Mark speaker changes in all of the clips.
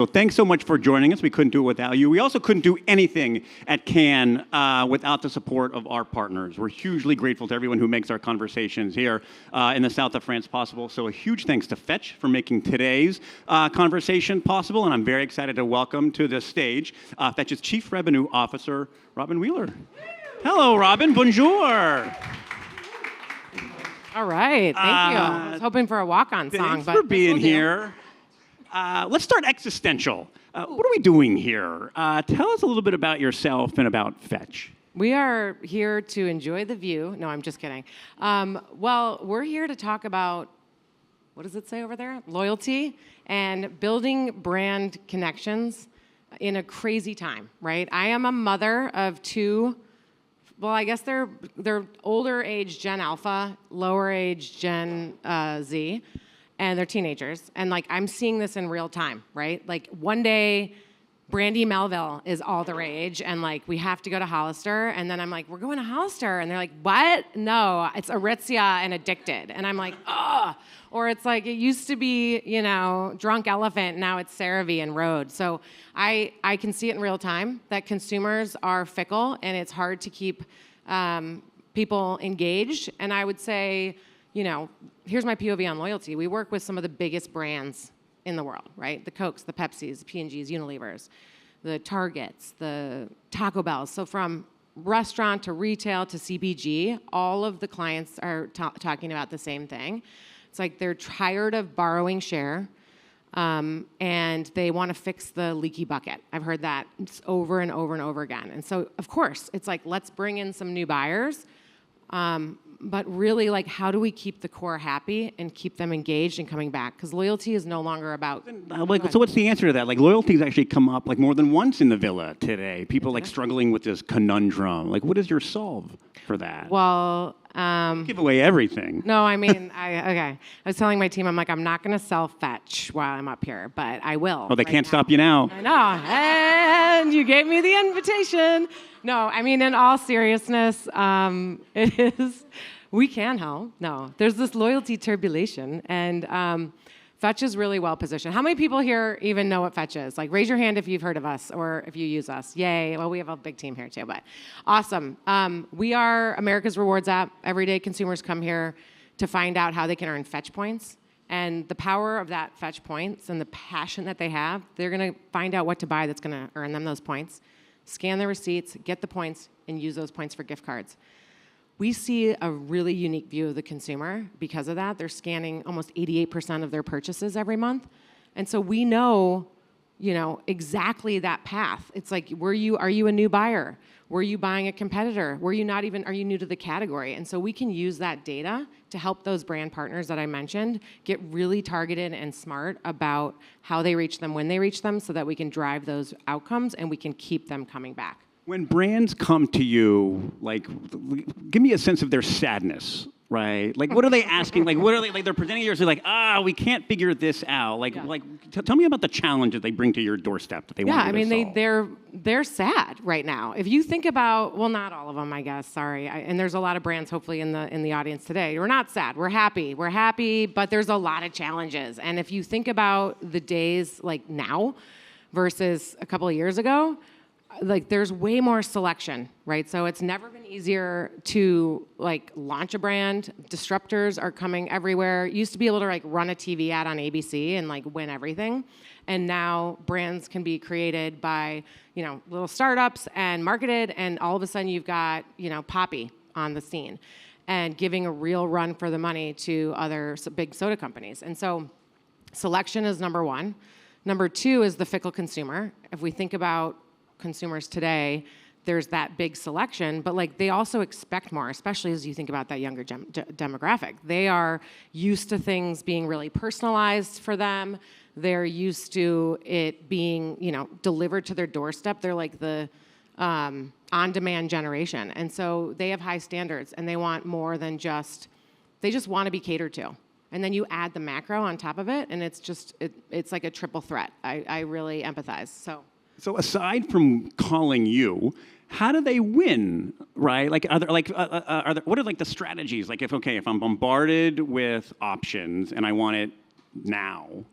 Speaker 1: So thanks so much for joining us. We couldn't do it without you. We also couldn't do anything at Cannes without the support of our partners. We're hugely grateful to everyone who makes our conversations here in the south of France possible. So a huge thanks to Fetch for making today's conversation possible. And I'm very excited to welcome to the stage Fetch's Chief Revenue Officer, Robin Wheeler. Hello, Robin. Bonjour.
Speaker 2: All right. Thank you. I was hoping for a walk-on song.
Speaker 1: Thanks for being here. Let's start existential. What are we doing here? Tell us a little bit about yourself and about Fetch.
Speaker 2: We are here to enjoy the view. No, I'm just kidding. Well, we're here to talk about, what does it say over there? Loyalty and building brand connections in a crazy time, right? I am a mother of two, well, I guess they're older age Gen Alpha, lower age Gen Z. And they're teenagers. And like, I'm seeing this in real time, right? Like one day, Brandy Melville is all the rage. And like, we have to go to Hollister. And then I'm like, we're going to Hollister. And they're like, what? No, it's Aritzia and Addicted. And I'm like, ugh. Or it's like, it used to be, you know, Drunk Elephant. Now it's CeraVe and Rhode. So I can see it in real time that consumers are fickle and it's hard to keep people engaged. And I would say, you know, here's my POV on loyalty. We work with some of the biggest brands in the world, right? The Cokes, the Pepsis, the P&Gs, Unilevers, the Targets, the Taco Bells. So from restaurant to retail to CPG, all of the clients are talking about the same thing. It's like they're tired of borrowing share, and they want to fix the leaky bucket. I've heard that over and over and over again. And so, of course, it's like, let's bring in some new buyers. But really, like, how do we keep the core happy and keep them engaged and coming back? Because loyalty is no longer about...
Speaker 1: So what's the answer to that? Like, loyalty's actually come up like more than once in the villa today. People like struggling with this conundrum. Like, what is your solve for that?
Speaker 2: Well...
Speaker 1: give away everything.
Speaker 2: No, I mean, I was telling my team, I'm like, I'm not going to sell Fetch while I'm up here, but I will.
Speaker 1: Oh, they can't stop you now.
Speaker 2: I know. And you gave me the invitation. No, I mean, in all seriousness, it is, we can help. No, there's this loyalty turbulation, and Fetch is really well positioned. How many people here even know what Fetch is? Like, raise your hand if you've heard of us or if you use us. Yay. Well, we have a big team here too, but awesome. We are America's Rewards app. Everyday consumers come here to find out how they can earn Fetch points. And the power of that Fetch points and the passion that they have, they're going to find out what to buy that's going to earn them those points, scan their receipts, get the points, and use those points for gift cards. We see a really unique view of the consumer because of that. They're scanning almost 88% of their purchases every month. And so we know, you know, exactly that path. It's like, are you a new buyer? Were you buying a competitor? Are you new to the category? And so we can use that data to help those brand partners that I mentioned get really targeted and smart about how they reach them, when they reach them, so that we can drive those outcomes and we can keep them coming back.
Speaker 1: When brands come to you, like, give me a sense of their sadness, right? Like, what are they asking? Like, what are they, like, they're presenting yours, they're like, we can't figure this out. Like, tell me about the challenge that they bring to your doorstep that they want you to solve.
Speaker 2: Yeah, I mean, they're sad right now. If you think about, well, not all of them, I guess, sorry. And there's a lot of brands, hopefully, in the audience today. We're not sad, we're happy, but there's a lot of challenges. And if you think about the days like now versus a couple of years ago, like, there's way more selection, right? So it's never been easier to like launch a brand. Disruptors are coming everywhere. You used to be able to like run a TV ad on ABC and like win everything. And now brands can be created by, you know, little startups and marketed, and all of a sudden you've got, you know, Poppi on the scene and giving a real run for the money to other big soda companies. And so selection is number one. Number two is the fickle consumer. If we think about consumers today, there's that big selection, but like they also expect more, especially as you think about that younger demographic. They are used to things being really personalized for them. They're used to it being, you know, delivered to their doorstep. They're like the on-demand generation. And so they have high standards and they want more than they just want to be catered to. And then you add the macro on top of it, and it's just, it's like a triple threat. I really empathize,
Speaker 1: So aside from calling you, how do they win, right? Like, what are like the strategies? Like, if I'm bombarded with options and I want it now,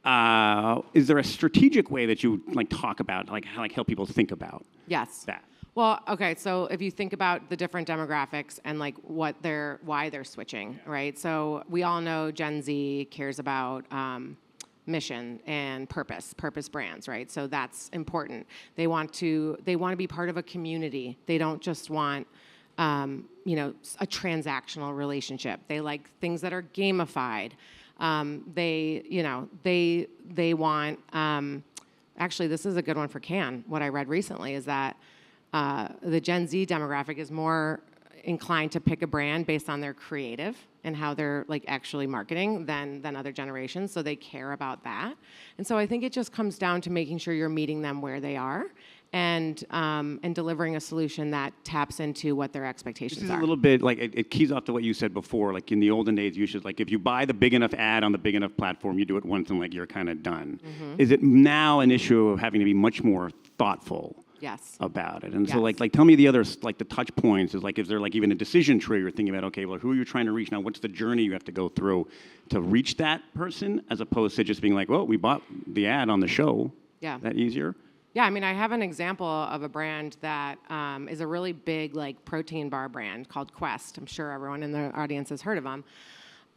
Speaker 1: Is there a strategic way that you like talk about, like help people think about
Speaker 2: Yes.
Speaker 1: that?
Speaker 2: Well, okay, so if you think about the different demographics and like why they're switching, right? So we all know Gen Z cares about mission and purpose brands, right? So that's important. They want to be part of a community. They don't just want a transactional relationship. They like things that are gamified. They want. Actually, this is a good one for Cannes. What I read recently is that the Gen Z demographic is more inclined to pick a brand based on their creative and how they're like actually marketing than other generations. So they care about that. And so I think it just comes down to making sure you're meeting them where they are and delivering a solution that taps into what their expectations
Speaker 1: This is
Speaker 2: are.
Speaker 1: a little bit like it keys off to what you said before. Like in the olden days, you should like if you buy the big enough ad on the big enough platform, you do it once and like you're kind of done. Is it now an issue of having to be much more thoughtful?
Speaker 2: Yes.
Speaker 1: About it, and so
Speaker 2: Yes.
Speaker 1: like tell me the others, like the touch points. Is there like even a decision tree you're thinking about? Okay, well, who are you trying to reach now? What's the journey you have to go through to reach that person, as opposed to just being like, well, we bought the ad on the show.
Speaker 2: Yeah.
Speaker 1: That easier?
Speaker 2: Yeah, I mean, I have an example of a brand that is a really big like protein bar brand called Quest. I'm sure everyone in the audience has heard of them.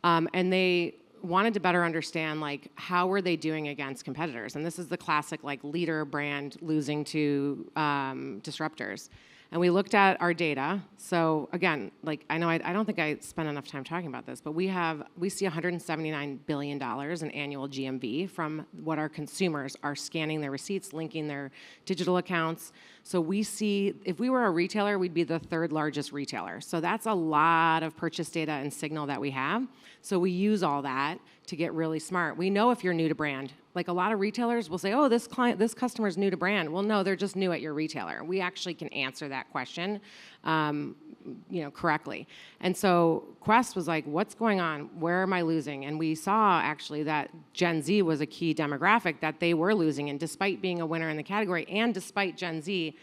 Speaker 2: And they wanted to better understand like how were they doing against competitors, and this is the classic like leader brand losing to disruptors. And we looked at our data. So again, like I know I don't think I spent enough time talking about this, but we see $179 billion in annual GMV from what our consumers are scanning their receipts, linking their digital accounts. So we see, if we were a retailer, we'd be the third largest retailer. So that's a lot of purchase data and signal that we have. So we use all that to get really smart. We know if you're new to brand. Like a lot of retailers will say, oh, this customer is new to brand. Well, no, they're just new at your retailer. We actually can answer that question correctly. And so Quest was like, what's going on? Where am I losing? And we saw actually that Gen Z was a key demographic that they were losing. And despite being a winner in the category and despite Gen Z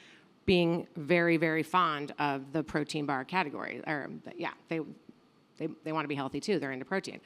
Speaker 2: being very, very fond of the protein bar category, they want to be healthy too. They're into protein.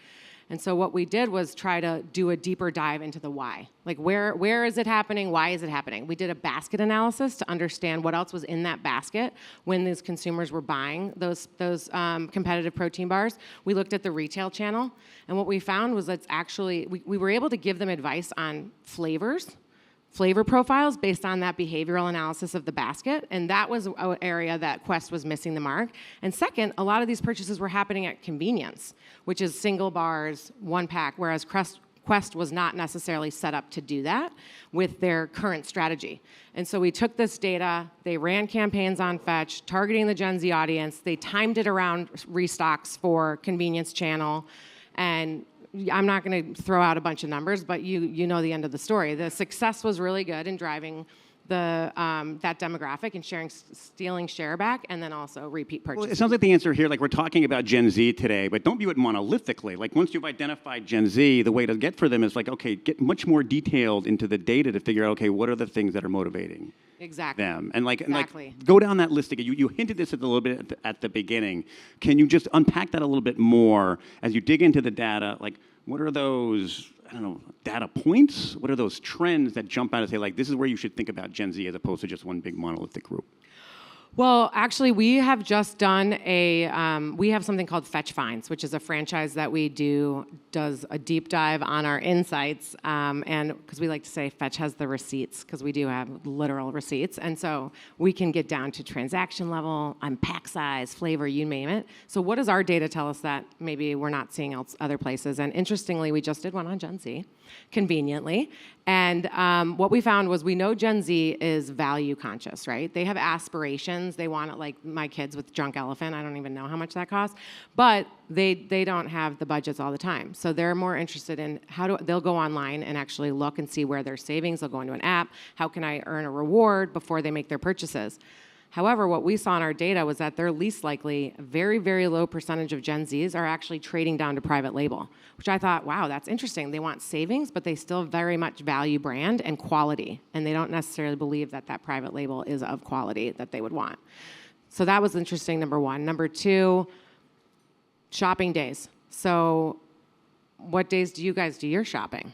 Speaker 2: And so what we did was try to do a deeper dive into the why. Like where is it happening? Why is it happening? We did a basket analysis to understand what else was in that basket when these consumers were buying those competitive protein bars. We looked at the retail channel, and what we found was that actually we were able to give them advice on flavor profiles based on that behavioral analysis of the basket, and that was an area that Quest was missing the mark. And second, a lot of these purchases were happening at convenience, which is single bars, one pack, whereas Quest was not necessarily set up to do that with their current strategy. And so we took this data, they ran campaigns on Fetch, targeting the Gen Z audience, they timed it around restocks for convenience channel, and I'm not going to throw out a bunch of numbers, but you know the end of the story. The success was really good in driving that demographic and stealing share back, and then also repeat purchases.
Speaker 1: Well, it sounds like the answer here, like we're talking about Gen Z today, but don't view it monolithically. Like once you've identified Gen Z, the way to get for them is like, okay, get much more detailed into the data to figure out, okay, what are the things that are motivating them? And like go down that list again. You hinted this a little bit at the beginning. Can you just unpack that a little bit more as you dig into the data? Like what are those, I don't know, data points? What are those trends that jump out and say, like, this is where you should think about Gen Z as opposed to just one big monolithic group?
Speaker 2: Well, actually, we have just done we have something called Fetch Finds, which is a franchise that we does a deep dive on our insights. And because we like to say Fetch has the receipts, because we do have literal receipts. And so we can get down to transaction level, on pack size, flavor, you name it. So what does our data tell us that maybe we're not seeing other places? And interestingly, we just did one on Gen Z, conveniently. And what we found was we know Gen Z is value conscious, right? They have aspirations. They want it like my kids with Drunk Elephant. I don't even know how much that costs. But they don't have the budgets all the time. So they're more interested in they'll go online and actually look and see where their savings. They'll go into an app. How can I earn a reward before they make their purchases? However, what we saw in our data was that they're least likely, a very, very low percentage of Gen Zs are actually trading down to private label, which I thought, wow, that's interesting. They want savings, but they still very much value brand and quality, and they don't necessarily believe that private label is of quality that they would want. So that was interesting, number one. Number two, shopping days. So what days do you guys do your shopping?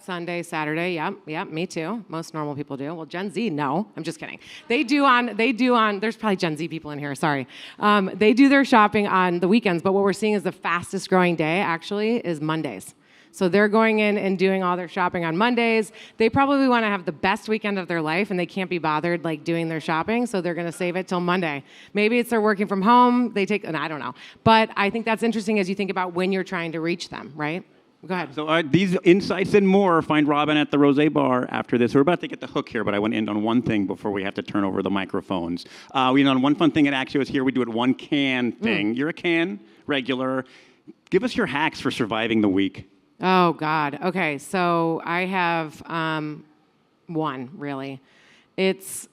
Speaker 2: Sunday, Saturday. Yep, me too. Most normal people do. Well, Gen Z, no. I'm just kidding. They do on, there's probably Gen Z people in here, sorry. They do their shopping on the weekends, but what we're seeing is the fastest growing day actually is Mondays. So they're going in and doing all their shopping on Mondays. They probably want to have the best weekend of their life, and they can't be bothered like doing their shopping, so they're going to save it till Monday. Maybe it's they're working from home. And I don't know. But I think that's interesting as you think about when you're trying to reach them, right? Go ahead.
Speaker 1: So these insights and more, find Robin at the Rose Bar after this. We're about to get the hook here, but I want to end on one thing before we have to turn over the microphones. We know one fun thing at Axios here, we do it one can thing. You're a can regular. Give us your hacks for surviving the week.
Speaker 2: Oh, God. Okay, so I have one, really. It's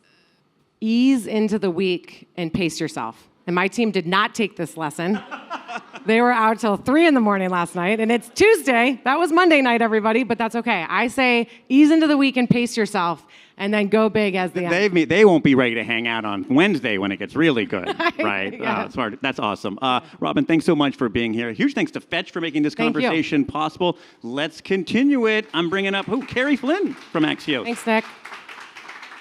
Speaker 2: ease into the week and pace yourself. And my team did not take this lesson. They were out till 3 in the morning last night, and it's Tuesday. That was Monday night, everybody, but that's okay. I say ease into the week and pace yourself, and then go big as the end.
Speaker 1: They won't be ready to hang out on Wednesday when it gets really good, right?
Speaker 2: Yeah.
Speaker 1: Smart. That's awesome. Robin, thanks so much for being here. Huge thanks to Fetch for making this
Speaker 2: Thank you.
Speaker 1: conversation possible. Let's continue it. I'm bringing up Carrie Flynn from Axios.
Speaker 2: Thanks, Nick.